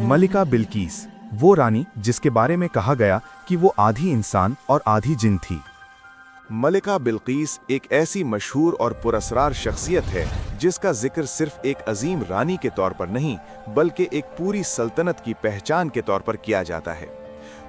मलिका बिल्कीस, वो रानी जिसके बारे में कहा गया कि वो आधी इंसान और आधी जिन थी। मलिका बिल्कीस एक ऐसी मशहूर और पुरस्कार शख्सियत है जिसका जिक्र सिर्फ एक अजीम रानी के तौर पर नहीं बल्कि एक पूरी सल्तनत की पहचान के तौर पर किया जाता है।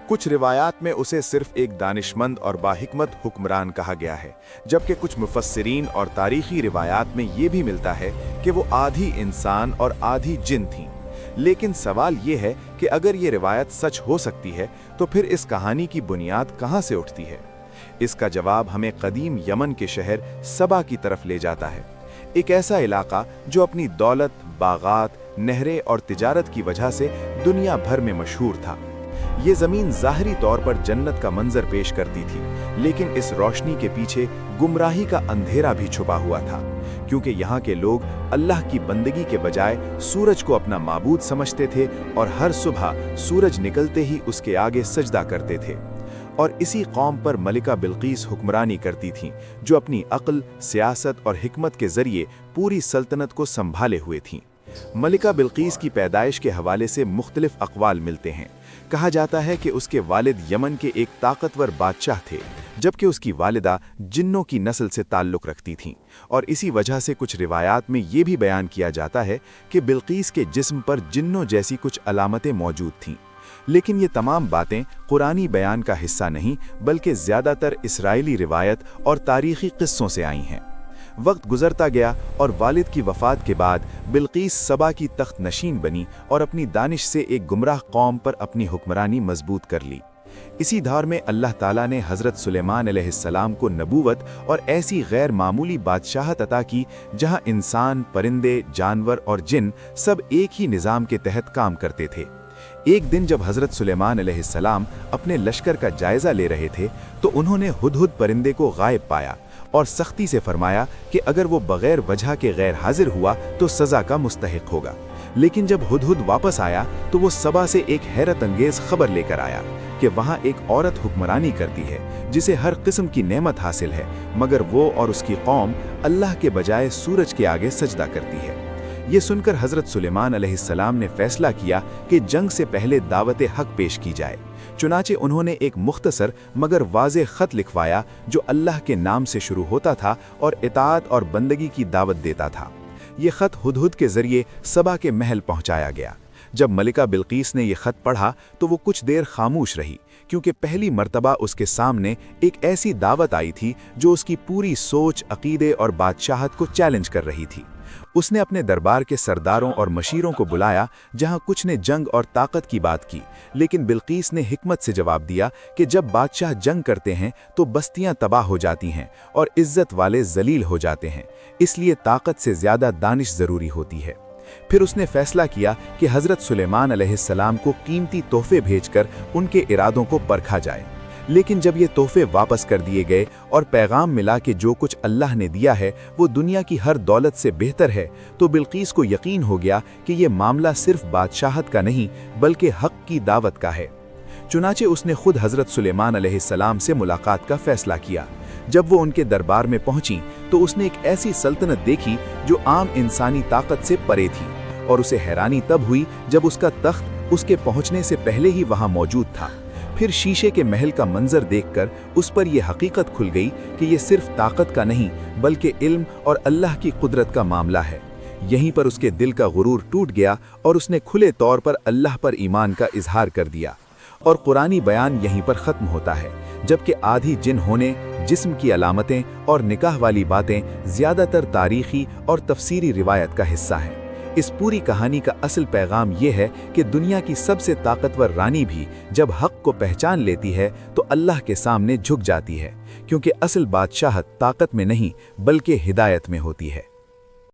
कुछ रिवायात में उसे सिर्फ एक दानिशमंद और बाहिकमत हुक्मरान कहा गया है, जबकि कुछ मुफस्सिरीन और तारीखी रिवायात में ये भी मिलता है कि वो आधी इंसान और आधी जिन थीं। लेकिन सवाल ये है कि अगर ये रिवायत सच हो सकती है तो फिर इस कहानी की बुनियाद कहाँ से उठती है? इसका जवाब हमें कदीम यमन के शहर सबा की तरफ ले जाता है, एक ऐसा इलाका जो अपनी दौलत, बागात, नहरें और तिजारत की वजह से दुनिया भर में मशहूर था। ये ज़मीन ज़ाहिरी तौर पर जन्नत का मंजर पेश करती थी, लेकिन इस रोशनी के पीछे गुमराही का अंधेरा भी छुपा हुआ था, क्योंकि यहाँ के लोग अल्लाह की बंदगी के बजाय सूरज को अपना माबूद समझते थे और हर सुबह सूरज निकलते ही उसके आगे सजदा करते थे। और इसी कौम पर मलिका बिल्कीस हुक्मरानी करती थीं, जो अपनी अक्ल, सियासत और हिकमत के जरिए पूरी सल्तनत को संभाले हुए थीं। मलिका बिल्कीस की पैदाइश के हवाले से मुख्तलिफ अक़वाल मिलते हैं। कहा जाता है कि उसके वालिद यमन के एक ताकतवर बादशाह थे, जबकि उसकी वालिदा जिन्नों की नस्ल से ताल्लुक़ रखती थीं, और इसी वजह से कुछ रिवायात में ये भी बयान किया जाता है कि बिल्कीस के जिस्म पर जिन्नों जैसी कुछ अलामतें मौजूद थीं। लेकिन ये तमाम बातें कुरानी बयान का हिस्सा नहीं बल्कि ज़्यादातर इसराइली रिवायत और तारीख़ी क़िस्सों से आई हैं। वक्त गुजरता गया और वालिद की वफ़ात के बाद बिल्कीस सबा की तख्त नशीन बनी और अपनी दानिश से एक गुमराह कौम पर अपनी हुक्मरानी मजबूत कर ली। इसी दौर में अल्लाह ताला ने हज़रत सुलेमान अलैहिस्सलाम को नबूवत और ऐसी गैर मामूली बादशाहत अता की जहां इंसान, परिंदे, जानवर और जिन सब एक ही निज़ाम के तहत काम करते थे। एक दिन जब हज़रत सुलेमान अलैहिस्सलाम अपने लश्कर का जायज़ा ले रहे थे तो उन्होंने हुदहुद परिंदे को गायब पाया और सख्ती से फरमाया कि अगर वो बगैर वजह के गैर हाजिर हुआ तो सज़ा का मुस्तहिक होगा। लेकिन जब हुदहुद वापस आया तो वो सबा से एक हैरत अंगेज़ खबर लेकर आया कि वहाँ एक औरत हुक्मरानी करती है जिसे हर किस्म की नेमत हासिल है, मगर वो और उसकी कौम अल्लाह के बजाय सूरज के आगे सजदा करती है। ये सुनकर हज़रत सुलेमान अलैहिस्सलाम ने फैसला किया कि जंग से पहले दावत हक पेश की जाए। चुनाचे उन्होंने एक मुख्तसर मगर वाज़ेह ख़त लिखवाया जो अल्लाह के नाम से शुरू होता था और इताअत और बंदगी की दावत देता था। ये ख़त हुदहुद के ज़रिए सबा के महल पहुँचाया गया। जब मलिका बिल्कीस ने यह ख़त पढ़ा तो वो कुछ देर खामोश रही, क्योंकि पहली मर्तबा उसके सामने एक ऐसी दावत आई थी जो उसकी पूरी सोच, अकीदे और बादशाहत को चैलेंज कर रही थी। उसने अपने दरबार के सरदारों और मशीरों को बुलाया, जहां कुछ ने जंग और ताकत की बात की, लेकिन बिल्कीस ने हिकमत से जवाब दिया कि जब बादशाह जंग करते हैं तो बस्तियां तबाह हो जाती हैं और इज्जत वाले जलील हो जाते हैं, इसलिए ताकत से ज़्यादा दानिश ज़रूरी होती है। फिर उसने फैसला किया कि हज़रत सुलेमान अलैहिस्सलाम को कीमती तोहफे भेजकर उनके इरादों को परखा जाए। लेकिन जब ये तोहफे वापस कर दिए गए और पैगाम मिला कि जो कुछ अल्लाह ने दिया है वो दुनिया की हर दौलत से बेहतर है, तो बिल्कीस को यकीन हो गया कि ये मामला सिर्फ बादशाहत का नहीं बल्कि हक की दावत का है। चुनाचे उसने खुद हज़रत सुलेमान अलैहिस्सलाम से मुलाकात का फैसला किया। जब वो उनके दरबार में पहुंची तो उसने एक ऐसी सल्तनत देखी जो आम इंसानी ताकत से परे थी, और उसे हैरानी तब हुई जब उसका तख्त उसके पहुंचने से पहले ही वहां मौजूद था। फिर शीशे के महल का मंजर देखकर उस पर यह हकीकत खुल गई कि यह सिर्फ ताकत का नहीं बल्कि इल्म और अल्लाह की कुदरत का मामला है। यहीं पर उसके दिल का गुरूर टूट गया और उसने खुले तौर पर अल्लाह पर ईमान का इजहार कर दिया। और कुरानी बयान यहीं पर ख़त्म होता है, जबकि आधी जिन होने, जिस्म की अलामतें और निकाह वाली बातें ज़्यादातर तारीख़ी और तफसीरी रिवायत का हिस्सा हैं। इस पूरी कहानी का असल पैगाम यह है कि दुनिया की सबसे ताकतवर रानी भी जब हक़ को पहचान लेती है तो अल्लाह के सामने झुक जाती है, क्योंकि असल बादशाहत ताकत में नहीं बल्कि हिदायत में होती है।